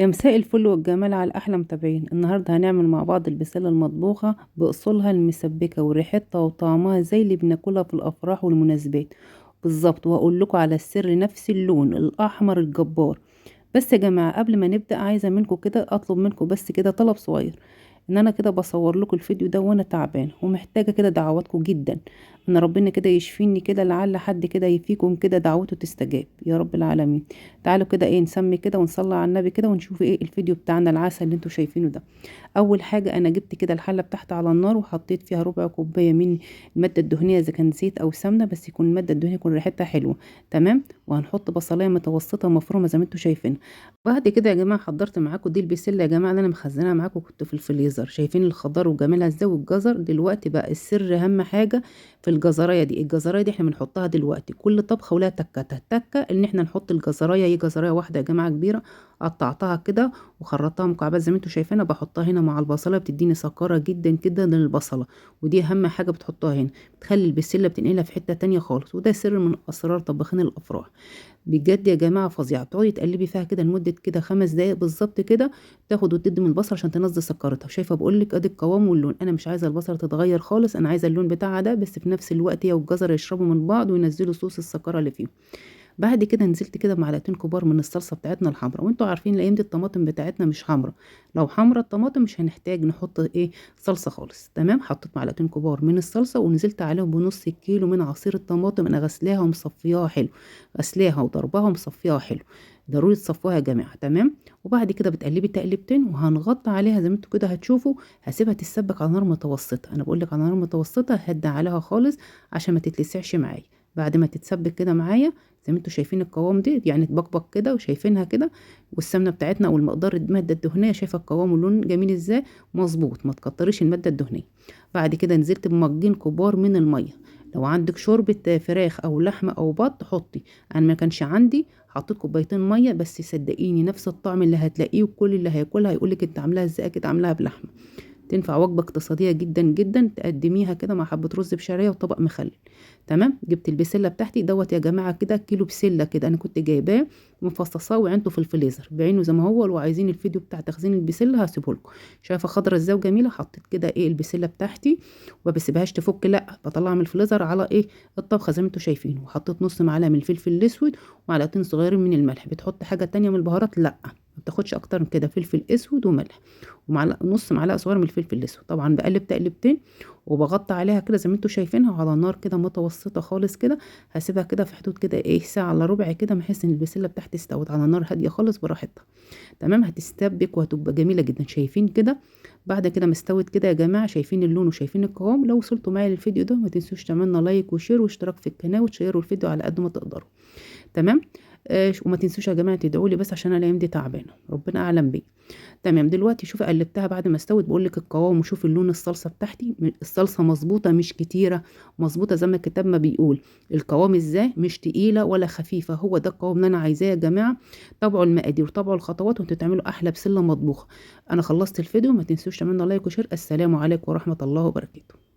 يا مساء الفل والجمال على احلى متابعين. النهارده هنعمل مع بعض البسله المطبوخه باصولها المسبكه وريحتها وطعمها زي اللي بناكلها في الافراح والمناسبات بالظبط. وهقول لكم على السر، نفس اللون الاحمر الجبار. بس يا جماعه قبل ما نبدا عايزه منكم كده، اطلب منكم بس كده طلب صغير، ان انا كده بصور لكم الفيديو ده وانا تعبانه ومحتاجه كده دعواتكم جدا، ان ربنا كده يشفيني كده، لعل حد كده يفيكم كده دعوته تستجاب يا رب العالمين. تعالوا كده نسمي كده ونصلي على النبي كده ونشوف الفيديو بتاعنا العسل اللي انتوا شايفينه ده. اول حاجه انا جبت كده الحله بتاعتي على النار وحطيت فيها ربع كوبايه من الماده الدهنيه، اذا كان زيت او سمنه، بس يكون الماده الدهنيه يكون ريحتها حلوه. تمام. وهنحط بصلايه متوسطه مفرومه زي ما انتوا شايفين. بعد كده يا جماعه حضرت معاكم دي البسله يا جماعه اللي انا مخزناها معاكم، كنت في الفريزر. شايفين الخضار وجمالها ازاي، والجزر دلوقتي بقى السر اهم حاجه في الجزرايه دي. الجزرايه دي احنا بنحطها دلوقتي كل طبخه ولها تكتها تكه، ان احنا نحط الجزرايه. هي جزرايه واحده يا جماعه كبيره، قطعتها كده وخرطتها مكعبات زي ما انتوا شايفينها، بحطها هنا مع البصله، بتديني سكره جدا جدا للبصله، ودي اهم حاجه بتحطها هنا، بتخلي البسله بتنقلها في حته تانية خالص، وده سر من اسرار طباخين الافراح. بجد يا جماعه فظيعه. تقعدي تقلبي فيها كده لمده كده 5 دقايق بالظبط كده، تاخد وتدي من البصل عشان تنزل سكرتها. شايفه بقول لك ادي القوام واللون، انا مش عايزه البصله تتغير خالص، انا عايزه اللون بتاعها ده بس، في نفس الوقت هي والجزر يشربوا من بعض وينزلوا صوص السكره اللي فيهم. بعد كده نزلت كده بمعلقتين كبار من الصلصه بتاعتنا الحمراء، وانتوا عارفين الايام دي الطماطم بتاعتنا مش حمراء، لو حمراء الطماطم مش هنحتاج نحط صلصه خالص. تمام. حطيت معلقتين كبار من الصلصه ونزلت عليهم بنص كيلو من عصير الطماطم، انا غسلاها ومصفياها حلو، غسلاها وضربها ومصفياها حلو، ضروري تصفوها يا جماعه. تمام. وبعد كده بتقلبي تقلبتين وهنغطي عليها زي ما انتوا كده هتشوفوا، هسيبها تتسبك على نار متوسطه. انا بقول لك على نار متوسطه، هدي عليها خالص عشان ما تتلسعش معايا. بعد ما تتسبك كده معايا زي ما انتوا شايفين القوام دي، يعني تبقبق كده وشايفينها كده، والسمنه بتاعتنا او المقدار الماده الدهنيه، شايفه القوام واللون جميل ازاي، مظبوط. ما تكتريش الماده الدهنيه. بعد كده نزلت بمجين كبار من الميه، لو عندك شوربه فراخ او لحمه او بط حطي، انا ما كانش عندي حطيت كوبايتين ميه بس. صدقيني نفس الطعم اللي هتلاقيه، وكل اللي هياكلها هيقولك انت عاملاها ازاي، اكيد عاملاها بلحمه. تنفع وجبة اقتصادية جدا جدا، تقدميها كده مع حبة رز بشعرية وطبق مخلل. تمام. جبت البسلة بتاعتي دوت يا جماعة كده كيلو بسلة كده، انا كنت جايباه مفصصاه وعينته في الفريزر بعينه زي ما هو. لو عايزين الفيديو بتاع تخزين البسلة هسيبه لكم. شايفة خضرة ازاي وجميلة. حطيت كده البسلة بتاعتي وما بسيبهاش تفك، لا بطلعها من الفريزر على الطبخة زي ما انتوا شايفين. وحطيت نص معلقة من الفلفل الاسود ومعلقتين صغيرين من الملح. بتحط حاجة تانية من البهارات؟ لا، ما بتاخدش اكتر من كده، فلفل اسود وملح ومعلقه نص معلقه صغيره من الفلفل الاسود. طبعا بقلب تقلبتين وبغطي عليها كده زي ما انتوا شايفينها على نار كده متوسطه خالص كده. هسيبها كده في حدود كده ساعه الا ربع كده، بحيث ان البسله بتاعتي استوت على نار هاديه خالص براحتها. تمام. هتستبك وهتبقى جميله جدا. شايفين كده بعد كده مستوت كده يا جماعه، شايفين اللون وشايفين القوام. لو وصلتوا معايا للفيديو ده ما تنسوش تعملنا لايك وشير واشتراك في القناه وتشيروا الفيديو على قد ما تقدروا. تمام. وما تنسوش يا جماعه تدعوا لي بس، عشان انا الايام دي تعبانه، ربنا اعلم بيه. تمام. دلوقتي شوفي قلبتها بعد ما استوت، بقول لك القوام وشوفي اللون. الصلصه بتاعتي الصلصه مظبوطه مش كتيره، مظبوطه زي ما الكتاب ما بيقول. القوام ازاي، مش تقيله ولا خفيفه، هو ده القوام اللي انا عايزاه يا جماعه. طبعوا المقادير وطبعوا الخطوات وانتوا تعملوا احلى بسله مطبوخه. انا خلصت الفيديو، ما تنسوش تعملوا لايك وشير. السلام عليكم ورحمه الله وبركاته.